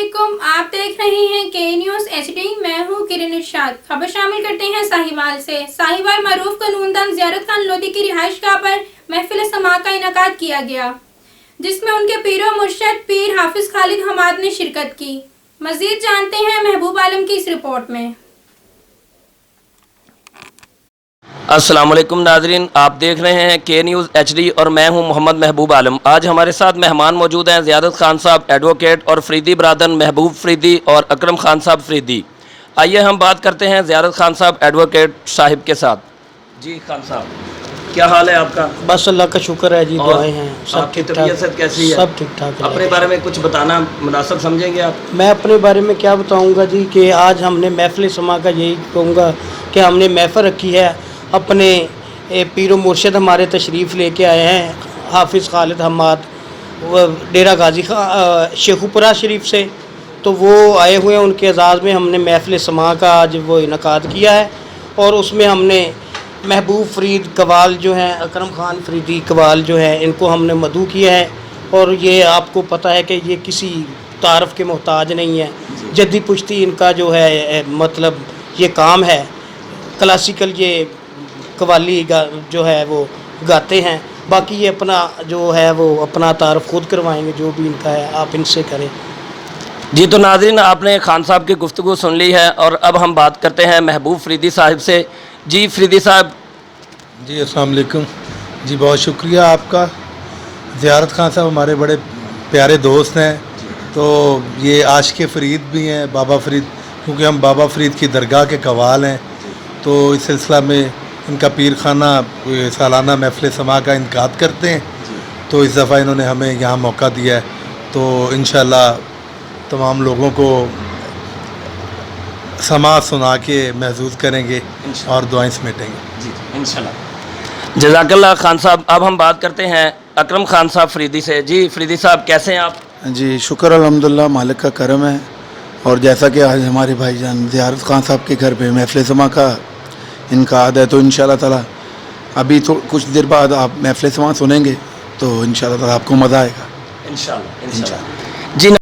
अस्सलामुअलैकुम, आप देख रहे हैं के न्यूज़ HD। मैं हूं किरण इरशाद। खबर शामिल करते हैं साहिवाल से। साहिवाल मरूफ कानूनदान ज़ियारत खान लोधी की रिहाइशगाह पर महफिल समा का इनेकाद किया गया, जिसमें उनके पीरो मुर्शद पीर हाफिज खालिद हमाद ने शिरकत की। मजीद जानते हैं महबूब आलम की इस रिपोर्ट में। अस्सलाम वालेकुम नाजरीन, आप देख रहे हैं के न्यूज़ HD और मैं हूं मोहम्मद महबूब आलम। आज हमारे साथ मेहमान मौजूद हैं ज़ियारत खान साहब एडवोकेट और फरीदी बरादर महबूब फरीदी और अकरम खान साहब फरीदी। आइए हम बात करते हैं ज़ियारत खान साहब एडवोकेट साहिब के साथ। जी खान साहब, क्या हाल है आपका? बस अल्लाह का शुक्र है जी, दुआएं हैं, सब ठीक ठाक। तबीयत कैसी है? सब ठीक ठाक है। अपने बारे में कुछ बताना मुनासिब समझेंगे आप? मैं अपने बारे में क्या बताऊंगा जी कि आज हमने महफिल समा का यही कहूँगा कि हमने महफिल रखी है। अपने पीरो मुर्शद हमारे तशरीफ़ लेके आए हैं हाफिज़ खालिद हमाद डेरा गाजी शेखुपुरा शरीफ से, तो वो आए हुए हैं। उनके एजाज़ में हमने महफिल समा का आज वो इनेकाद किया है और उसमें हमने महबूब फरीद कवाल जो हैं, अकरम खान फरीदी कवाल जो हैं, इनको हमने मदऊ किया है। और ये आपको पता है कि ये किसी तारफ़ के मोहताज नहीं है। जद्दी पुश्ती इनका जो है मतलब ये काम है। क्लासिकल ये कवाली जो है वो गाते हैं। बाकी ये अपना जो है वो अपना तारफ़ खुद करवाएंगे, जो भी इनका है आप इनसे करें। जी तो नाज़रीन, आपने खान साहब की गुफ्तगू सुन ली है और अब हम बात करते हैं महबूब फरीदी साहब से। जी फरीदी साहब। जी अस्सलाम वालेकुम जी, बहुत शुक्रिया आपका। ज़ियारत खान साहब हमारे बड़े प्यारे दोस्त हैं, तो ये आशिक़ फ़रीद भी हैं, बाबा फ़रीद, क्योंकि हम बाबा फ़रीद की दरगाह के कवाल हैं। तो इस सिलसिला में इनका पीर खाना सालाना महफ़िल समा का इनेकाद करते हैं, तो इस दफ़ा इन्होंने हमें यहाँ मौका दिया है। तो इंशाअल्लाह तमाम लोगों को समा सुना के महसूस करेंगे और दुआएं समेटेंगे। जी इंशाल्लाह। जज़ाकल्लाह खान साहब। अब हम बात करते हैं अकरम खान साहब फरीदी से। जी फरीदी साहब, कैसे हैं आप? जी शुक्र अल्हम्दुलिल्लाह, मालिक का करम है। और जैसा कि आज हमारे भाईजान ज़ियारत खान साहब के घर पे महफ़िल समा का इनेकाद है, तो इंशाअल्लाह ताला अभी तो कुछ देर बाद आप महफ़िल समा सुनेंगे, तो इंशाअल्लाह ताला आपको मज़ा आएगा। इंशाअल्लाह। जी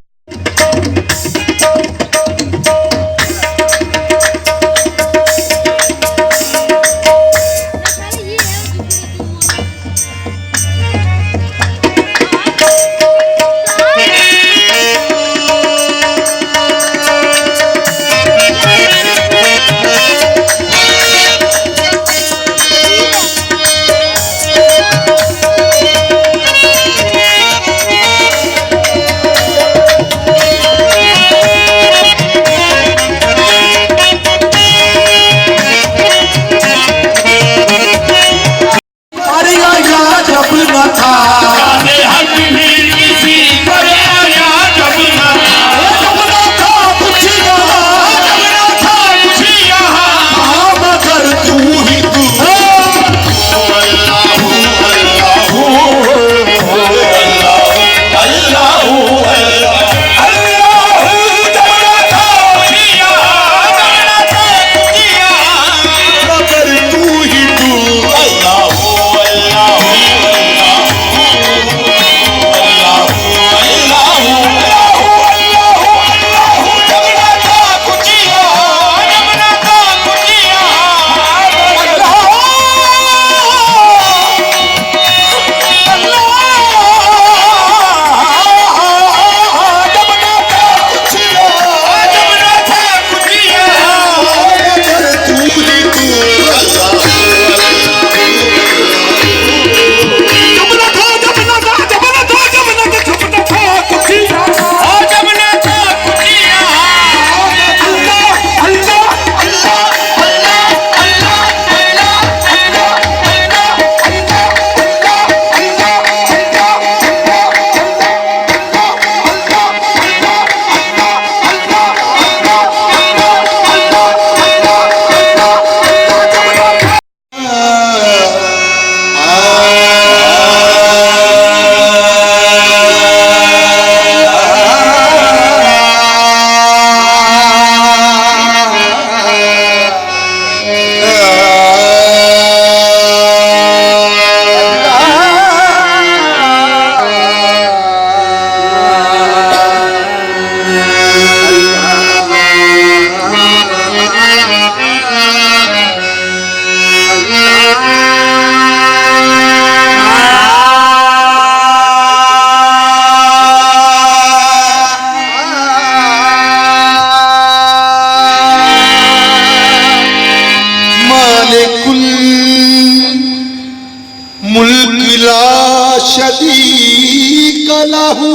मुल्क ला शरीक लहू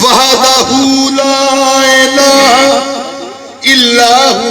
वहदहू ला इलाहा इल्लहू